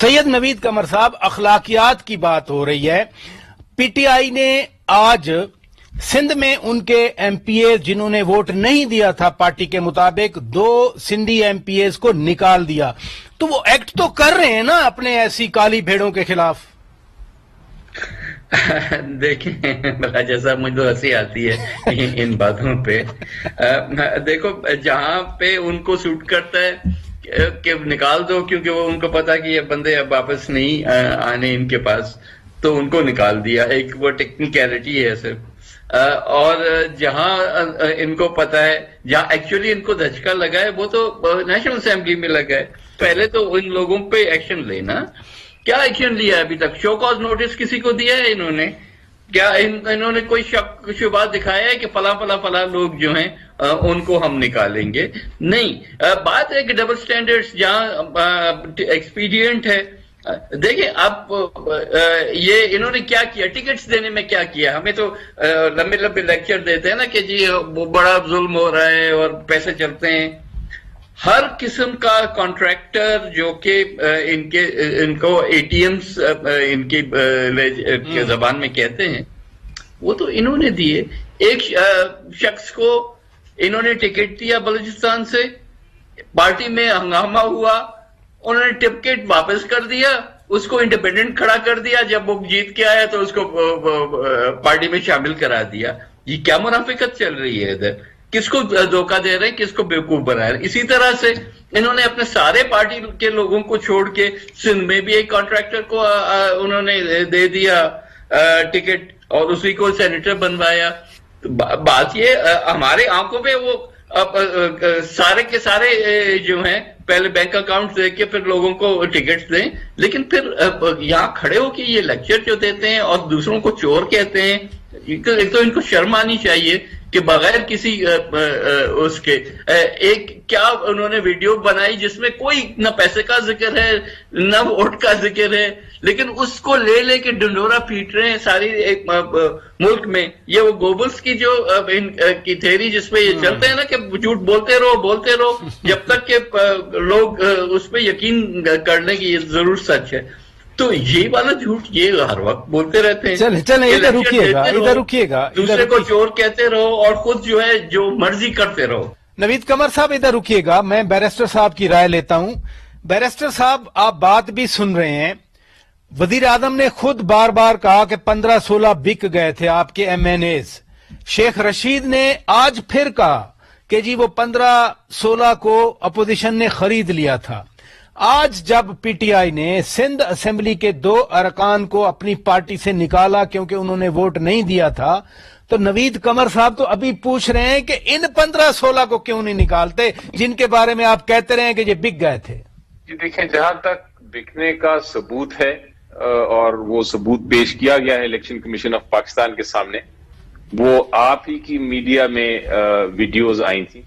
سید نوید قمر صاحب، اخلاقیات کی بات ہو رہی ہے. پی ٹی آئی نے آج سندھ میں ان کے ایم پی اے جنہوں نے ووٹ نہیں دیا تھا پارٹی کے مطابق 2 سندھی ایم پی ایز کو نکال دیا. تو وہ ایکٹ تو کر رہے ہیں نا اپنے ایسی کالی بھیڑوں کے خلاف. دیکھیں بلا جیسا مجھے تو ہنسی آتی ہے ان باتوں پہ. دیکھو جہاں پہ ان کو سوٹ کرتا ہے کہ نکال دو، کیونکہ وہ ان کو پتا کہ یہ بندے اب واپس نہیں آنے ان کے پاس، تو ان کو نکال دیا. ایک وہ ٹیکنیکلٹی ہے صرف. اور جہاں ان کو پتا ہے، جہاں ایکچولی ان کو دھچکا لگا ہے وہ تو نیشنل اسمبلی میں لگا ہے. پہلے تو ان لوگوں پہ ایکشن لینا. کیا ایکشن لیا ہے ابھی تک؟ شو کاز نوٹس کسی کو دیا ہے انہوں نے؟ کیا انہوں نے کوئی شک شبہات دکھایا ہے کہ فلاں لوگ جو ہیں ان کو ہم نکالیں گے؟ نہیں. بات ہے کہ ڈبل سٹینڈرڈز جہاں ایکسپیڈینٹ ہے. دیکھیں اب یہ انہوں نے کیا کیا، ٹکٹس دینے میں کیا کیا. ہمیں تو لمبے لمبے لیکچر دیتے ہیں نا کہ جی وہ بڑا ظلم ہو رہا ہے اور پیسے چلتے ہیں. ہر قسم کا کانٹریکٹر جو کہ ان کو اے ٹی ایمز ان کی زبان میں کہتے ہیں، وہ تو انہوں نے دیے. ایک شخص کو انہوں نے ٹکٹ دیا بلوچستان سے، پارٹی میں ہنگامہ ہوا، انہوں نے ٹکٹ واپس کر دیا، اس کو انڈیپینڈنٹ کھڑا کر دیا. جب وہ جیت کے آیا تو اس کو پارٹی میں شامل کرا دیا. یہ کیا منافقت چل رہی ہے ادھر؟ کس کو دھوکہ دے رہے ہیں، کس کو بیوقوف بنا رہے ہیں؟ اسی طرح سے انہوں نے اپنے سارے پارٹی کے لوگوں کو چھوڑ کے سندھ میں بھی ایک کانٹریکٹر کو انہوں نے دے دیا ٹکٹ اور اسی کو سینیٹر بنوایا. بات یہ ہمارے آنکھوں پہ وہ سارے کے سارے جو ہیں پہلے بینک اکاؤنٹ دے کے پھر لوگوں کو ٹکٹس دیں، لیکن پھر یہاں کھڑے ہو کے یہ لیکچر جو دیتے ہیں اور دوسروں کو چور کہتے ہیں. ایک تو ان کو شرم آنی چاہیے کہ بغیر کسی اس کے ایک کیا انہوں نے ویڈیو بنائی جس میں کوئی نہ پیسے کا ذکر ہے نہ ووٹ کا ذکر ہے، لیکن اس کو لے کے ڈنڈورا پیٹ رہے ہیں ساری ایک ملک میں. یہ وہ گوبلس کی جو کی تھیری جس پہ یہ چلتے ہیں نا کہ جھوٹ بولتے رہو جب تک کہ لوگ اس پہ یقین کرنے کی یہ ضرور سچ ہے. تو یہ والا جھوٹ یہ ہر وقت بولتے رہتے ہیں. چلیں ادھر رکیے گا دوسرے کو چور کہتے رہو اور خود جو ہے جو مرضی کرتے رہو. نوید قمر صاحب ادھر رکیے گا، میں بیرسٹر صاحب کی رائے لیتا ہوں. بیرسٹر صاحب آپ بات بھی سن رہے ہیں، وزیر اعظم نے خود بار بار کہا کہ 15-16 بک گئے تھے آپ کے M N as. Sheikh Rashid نے آج پھر کہا کہ جی وہ 15-16 کو اپوزیشن نے خرید لیا تھا. آج جب پی ٹی آئی نے سندھ اسمبلی کے 2 ارکان کو اپنی پارٹی سے نکالا کیونکہ انہوں نے ووٹ نہیں دیا تھا، تو نوید قمر صاحب تو ابھی پوچھ رہے ہیں کہ ان 15-16 کو کیوں نہیں نکالتے جن کے بارے میں آپ کہتے رہے ہیں کہ یہ بک گئے تھے. دیکھیں جہاں تک بکنے کا ثبوت ہے اور وہ ثبوت پیش کیا گیا ہے الیکشن کمیشن آف پاکستان کے سامنے، وہ آپ ہی کی میڈیا میں ویڈیوز آئی تھی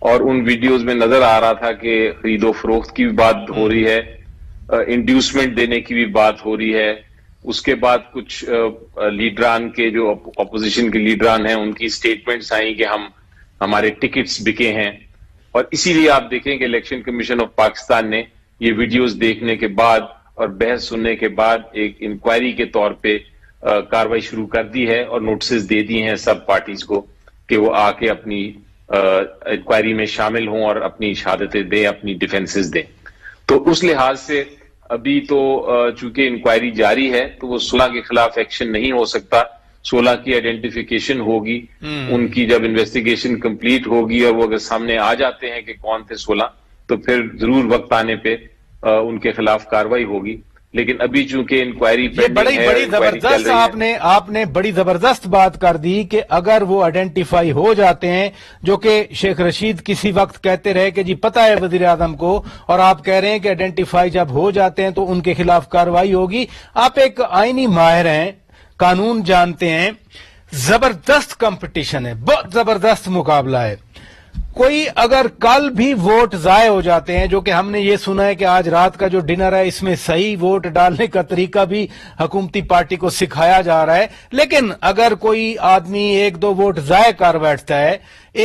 اور ان ویڈیوز میں نظر آ رہا تھا کہ خرید و فروخت کی بھی بات ہو رہی ہے، انڈیوسمنٹ دینے کی بھی بات ہو رہی ہے. اس کے بعد کچھ لیڈران کے جو اپوزیشن کے لیڈران ہیں ان کی سٹیٹمنٹس آئیں کہ ہمارے ٹکٹس بکے ہیں. اور اسی لیے آپ دیکھیں کہ الیکشن کمیشن آف پاکستان نے یہ ویڈیوز دیکھنے کے بعد اور بحث سننے کے بعد ایک انکوائری کے طور پہ کاروائی شروع کر دی ہے اور نوٹسز دے دی ہیں سب پارٹیز کو کہ وہ آ کے اپنی انکوائری میں شامل ہوں اور اپنی شہادتیں دیں، اپنی ڈیفنسز دیں. تو اس لحاظ سے ابھی تو چونکہ انکوائری جاری ہے تو وہ 16 کے خلاف ایکشن نہیں ہو سکتا. 16 کی آئیڈینٹیفیکیشن ہوگی، ان کی جب انویسٹیگیشن کمپلیٹ ہوگی اور وہ اگر سامنے آ جاتے ہیں کہ کون تھے 16 تو پھر ضرور وقت آنے پہ ان کے خلاف کاروائی ہوگی. لیکن ابھی چونکہ انکوائری بڑی زبردست آپ نے بڑی زبردست بات کر دی کہ اگر وہ آئیڈینٹیفائی ہو جاتے ہیں، جو کہ شیخ رشید کسی وقت کہتے رہے کہ جی پتہ ہے وزیر اعظم کو، اور آپ کہہ رہے ہیں کہ آئیڈینٹیفائی جب ہو جاتے ہیں تو ان کے خلاف کاروائی ہوگی. آپ ایک آئینی ماہر ہیں، قانون جانتے ہیں. زبردست کمپٹیشن ہے، بہت زبردست مقابلہ ہے. کوئی اگر کل بھی ووٹ ضائع ہو جاتے ہیں، جو کہ ہم نے یہ سنا ہے کہ آج رات کا جو ڈنر ہے اس میں صحیح ووٹ ڈالنے کا طریقہ بھی حکومتی پارٹی کو سکھایا جا رہا ہے، لیکن اگر کوئی آدمی 1-2 ووٹ ضائع کر بیٹھتا ہے،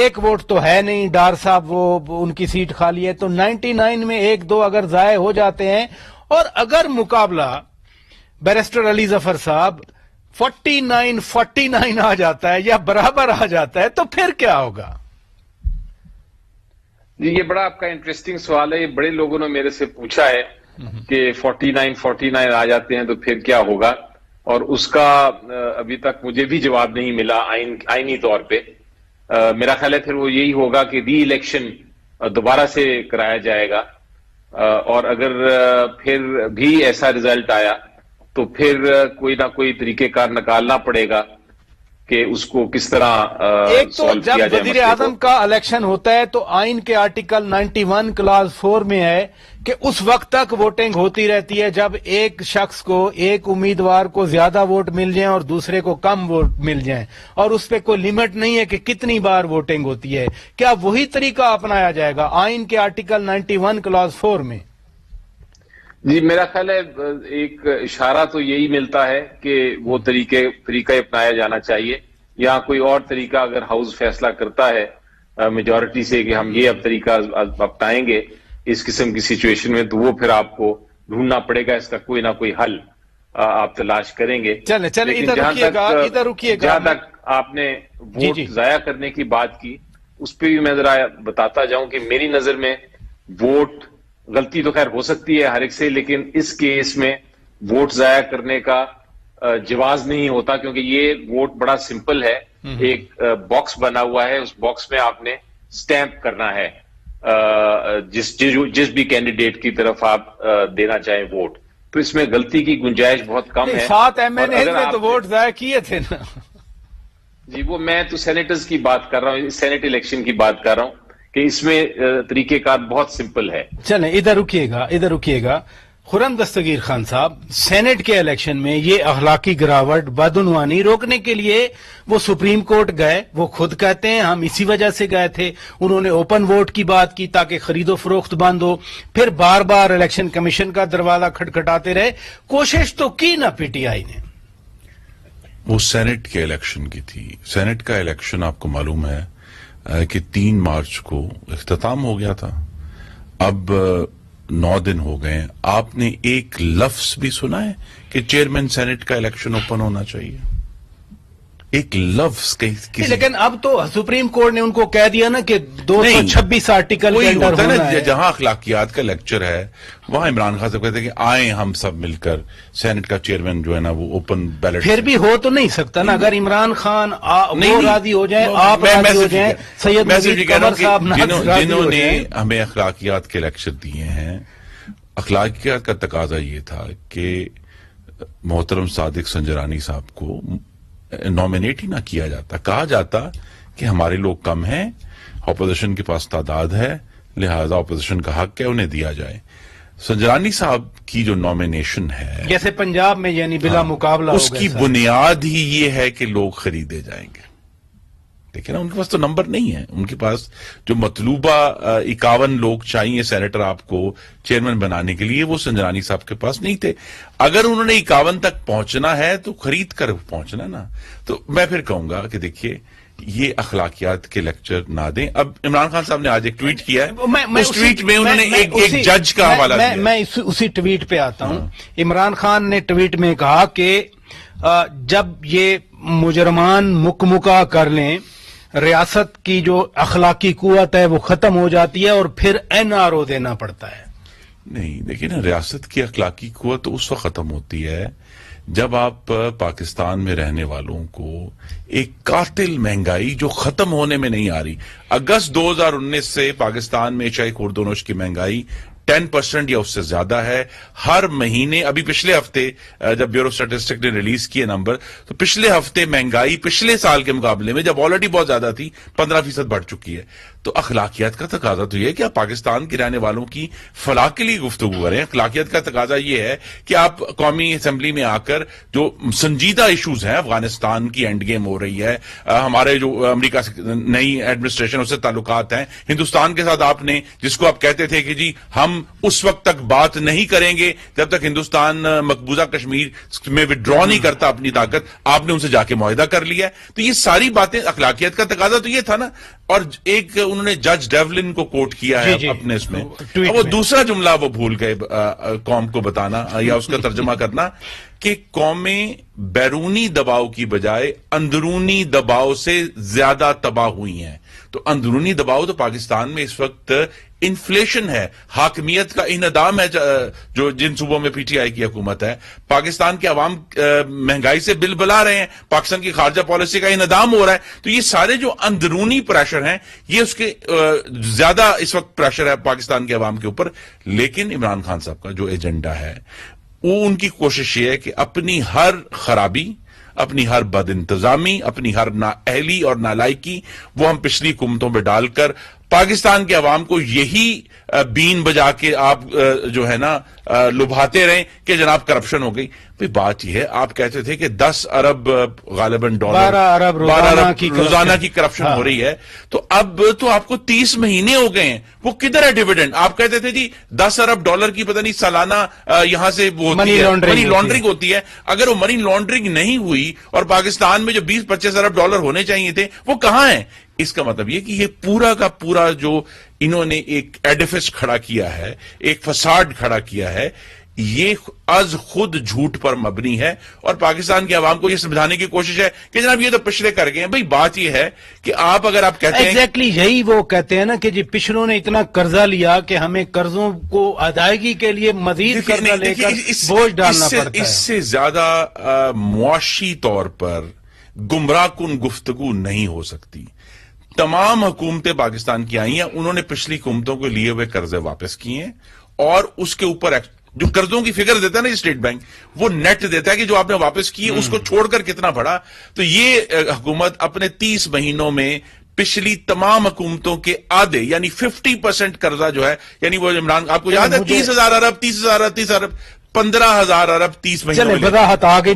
1 ووٹ تو ہے نہیں، ڈار صاحب وہ ان کی سیٹ خالی ہے، تو 99 میں 1-2 اگر ضائع ہو جاتے ہیں اور اگر مقابلہ بیرسٹر علی ظفر صاحب 49-49 آ جاتا ہے یا برابر آ جاتا ہے تو پھر کیا ہوگا؟ جی یہ بڑا آپ کا انٹرسٹنگ سوال ہے. یہ بڑے لوگوں نے میرے سے پوچھا ہے کہ 49-49 آ جاتے ہیں تو پھر کیا ہوگا, اور اس کا ابھی تک مجھے بھی جواب نہیں ملا آئینی طور پہ. میرا خیال ہے پھر وہ یہی ہوگا کہ ری الیکشن دوبارہ سے کرایا جائے گا, اور اگر پھر بھی ایسا رزلٹ آیا تو پھر کوئی نہ کوئی طریقہ کار نکالنا پڑے گا کہ اس کو کس طرح ایک تو سالو جب کیا جائے. وزیر اعظم کا الیکشن ہوتا ہے تو آئین کے آرٹیکل 91 کلاس 4 میں ہے کہ اس وقت تک ووٹنگ ہوتی رہتی ہے جب ایک شخص کو, ایک امیدوار کو زیادہ ووٹ مل جائیں اور دوسرے کو کم ووٹ مل جائیں, اور اس پہ کوئی لمٹ نہیں ہے کہ کتنی بار ووٹنگ ہوتی ہے. کیا وہی طریقہ اپنایا جائے گا آئین کے آرٹیکل 91 کلاس 4 میں؟ جی میرا خیال ہے ایک اشارہ تو یہی ملتا ہے کہ وہ طریقہ اپنایا جانا چاہیے. یا کوئی اور طریقہ اگر ہاؤس فیصلہ کرتا ہے میجورٹی سے کہ ہم یہ اب طریقہ اپنائیں گے اس قسم کی سچویشن میں, تو وہ پھر آپ کو ڈھونڈنا پڑے گا, اس کا کوئی نہ کوئی حل آپ تلاش کریں گے. چلے ادھر رکیے گا. جہاں تک آپ نے ووٹ ضائع کرنے کی بات کی اس پہ بھی میں ذرا بتاتا جاؤں کہ میری نظر میں ووٹ, غلطی تو خیر ہو سکتی ہے ہر ایک سے, لیکن اس کیس میں ووٹ ضائع کرنے کا جواز نہیں ہوتا, کیونکہ یہ ووٹ بڑا سمپل ہے. ایک باکس بنا ہوا ہے, اس باکس میں آپ نے سٹیمپ کرنا ہے جس بھی کینڈیڈیٹ کی طرف آپ دینا چاہیں ووٹ. تو اس میں غلطی کی گنجائش بہت کم ہے. 7 MNA میں تو ووٹ ضائع کیے تھے نا. جی وہ میں تو سینیٹرز کی بات کر رہا ہوں, سینیٹ الیکشن کی بات کر رہا ہوں کہ اس میں طریقہ کار بہت سمپل ہے. چلیں ادھر رکیے گا. خرم دستگیر خان صاحب, سینٹ کے الیکشن میں یہ اخلاقی گراوٹ, بدعنوانی روکنے کے لیے وہ سپریم کورٹ گئے. وہ خود کہتے ہیں ہم اسی وجہ سے گئے تھے. انہوں نے اوپن ووٹ کی بات کی تاکہ خرید و فروخت بند ہو. پھر بار بار الیکشن کمیشن کا دروازہ کھٹکھٹاتے رہے. کوشش تو کی نا پی ٹی آئی نے. وہ سینٹ کے الیکشن کی تھی. سینٹ کا الیکشن آپ کو معلوم ہے کہ 3 مارچ کو اختتام ہو گیا تھا. اب 9 دن ہو گئے. آپ نے ایک لفظ بھی سنا ہے کہ چیئرمین سینٹ کا الیکشن اوپن ہونا چاہیے؟ ایک لفظ لیکن اب تو سپریم کورٹ نے ان کو کہہ دیا نا کہ 226 آرٹیکل کے اندر ہونا ہے. جہاں اخلاقیات کا لیکچر ہے وہاں عمران خان صاحب کہتے ہیں کہ آئیں ہم سب مل کر سینٹ کا چیئرمین جو ہے نا وہ اوپن بیلٹ. پھر بھی ہو تو نہیں سکتا نا, اگر عمران خان راضی ہو جائیں, آپ راضی ہو جائیں, سید نذیر قمر صاحب جنہوں نے ہمیں اخلاقیات کے لیکچر دیے ہیں. اخلاقیات کا تقاضا یہ تھا کہ محترم صادق سنجرانی صاحب کو نامینیٹ ہی نہ کیا جاتا. کہا جاتا کہ ہمارے لوگ کم ہیں, اپوزیشن کے پاس تعداد ہے, لہذا اپوزیشن کا حق ہے انہیں دیا جائے. سنجرانی صاحب کی جو نامینیشن ہے جیسے پنجاب میں یعنی بلا مقابلہ اس کی بنیاد ہی یہ ہے کہ لوگ خریدے جائیں گے. دیکھیں نا ان کے پاس تو نمبر نہیں ہے. ان کے پاس جو مطلوبہ 51 لوگ چاہیے سینیٹر آپ کو چیئرمین بنانے کے لیے وہ سنجرانی صاحب کے پاس نہیں تھے. اگر انہوں نے 51 تک پہنچنا ہے تو خرید کر پہنچنا نا. تو میں پھر کہوں گا کہ دیکھیے یہ اخلاقیات کے لیکچر نہ دیں. اب عمران خان صاحب نے آج ایک ٹویٹ کیا ہے, اس ٹویٹ میں انہوں نے ایک جج کا حوالہ دیا. میں اسی ٹویٹ پہ آتا ہوں. عمران خان نے ٹویٹ میں کہا کہ جب یہ مجرمان مکمکا کر لیں ریاست کی جو اخلاقی قوت ہے وہ ختم ہو جاتی ہے اور پھر NRO دینا پڑتا ہے. نہیں دیکھیں نا, ریاست کی اخلاقی قوت اس وقت ختم ہوتی ہے جب آپ پاکستان میں رہنے والوں کو ایک قاتل مہنگائی جو ختم ہونے میں نہیں آ رہی. اگست 2019 سے پاکستان میں چائے خوردونوش کی مہنگائی 10% یا اس سے زیادہ ہے. ہر مہینے, ابھی پچھلے ہفتے جب بیورو اسٹیٹسٹک نے ریلیز کیے نمبر, تو پچھلے ہفتے مہنگائی پچھلے سال کے مقابلے میں جب آلریڈی بہت زیادہ تھی 15% بڑھ چکی ہے. تو اخلاقیات کا تقاضا تو یہ ہے کہ آپ پاکستان کے رہنے والوں کی فلاح کے لیے گفتگو کریں. اخلاقیات کا تقاضا یہ ہے کہ آپ قومی اسمبلی میں آ کر جو سنجیدہ ایشوز ہیں, افغانستان کی اینڈ گیم ہو رہی ہے, ہمارے جو امریکہ سے نئی ایڈمنسٹریشن اس سے تعلقات ہیں, ہندوستان کے ساتھ آپ نے جس کو آپ کہتے تھے کہ جی ہم اس وقت تک بات نہیں کریں گے جب تک ہندوستان مقبوضہ کشمیر میں وڈرا نہیں کرتا اپنی طاقت, آپ نے ان سے جا کے معاہدہ کر لیا ہے. تو یہ ساری باتیں, اخلاقیات کا تقاضا تو یہ تھا نا. اور ایک انہوں نے جج ڈیولن کو کوٹ کیا ہے جی، اپنے اس میں، ٹویٹ وہ میں۔ دوسرا جملہ وہ بھول گئے قوم کو بتانا یا اس کا ترجمہ کرنا کہ قومیں بیرونی دباؤ کی بجائے اندرونی دباؤ سے زیادہ تباہ ہوئی ہیں۔ تو اندرونی دباؤ تو پاکستان میں اس وقت انفلیشن ہے، حاکمیت کا انہدام ہے، جو جن صوبوں میں پی ٹی آئی کی حکومت ہے، پاکستان کے عوام مہنگائی سے بل بلا رہے ہیں، پاکستان کی خارجہ پالیسی کا انہدام ہو رہا ہے۔ تو یہ سارے جو اندرونی پریشر ہیں، یہ اس کے زیادہ اس وقت پریشر ہے پاکستان کے عوام کے اوپر۔ لیکن عمران خان صاحب کا جو ایجنڈا ہے، وہ ان کی کوشش یہ ہے کہ اپنی ہر خرابی، اپنی ہر بد انتظامی، اپنی ہر نااہلی اور نالائکی وہ ہم پچھلی حکومتوں پہ ڈال کر پاکستان کے عوام کو یہی بین بجا کے آپ جو ہے نا لبھاتے رہیں کہ جناب کرپشن ہو گئی۔ بات یہ ہے، آپ کہتے تھے کہ 10 ارب غالباً ڈالر، 12 ارب روزانہ کی کرپشن ہو رہی ہے، تو اب تو آپ کو 30 مہینے ہو گئے ہیں، وہ کدھر ہے ڈیویڈنڈ؟ آپ کہتے تھے جی 10 ارب ڈالر کی پتہ نہیں سالانہ یہاں سے وہ منی لانڈرنگ ہوتی ہے۔ اگر وہ منی لانڈرنگ نہیں ہوئی اور پاکستان میں جو 20-25 ارب ڈالر ہونے چاہیے تھے وہ کہاں ہیں؟ اس کا مطلب یہ کہ یہ پورا کا پورا جو انہوں نے ایک ایڈیفس کھڑا کیا ہے، ایک فساد کھڑا کیا ہے، یہ از خود جھوٹ پر مبنی ہے، اور پاکستان کے عوام کو یہ سمجھانے کی کوشش ہے کہ جناب یہ تو پچھلے کر گئے ہیں۔ بھئی بات یہ ہے کہ آپ اگر آپ کہتے ہیں ایگزیکٹلی یہی وہ کہتے ہیں نا کہ جی پچھلوں نے اتنا قرضہ لیا کہ ہمیں قرضوں کو ادائیگی کے لیے مزید قرضہ لے کر بوجھ ڈالنا پڑتا ہے۔ اس سے زیادہ معاشی طور پر گمراہ کن گفتگو نہیں ہو سکتی۔ تمام حکومتیں پاکستان کی آئی ہیں، انہوں نے پچھلی حکومتوں کو لیے ہوئے قرضے واپس کیے ہیں، اور اس کے اوپر جو قرضوں کی فگر دیتا ہے نا اسٹیٹ بینک، وہ نیٹ دیتا ہے کہ جو آپ نے واپس کیے اس کو چھوڑ کر کتنا بڑھا۔ تو یہ حکومت اپنے 30 مہینوں میں پچھلی تمام حکومتوں کے آدھے یعنی 50% قرضہ جو ہے، یعنی وہ عمران آپ کو یاد ہے 30,000 ارب 15,000 ارب 30 مہینوں چلے میں وضاحت آ گئی۔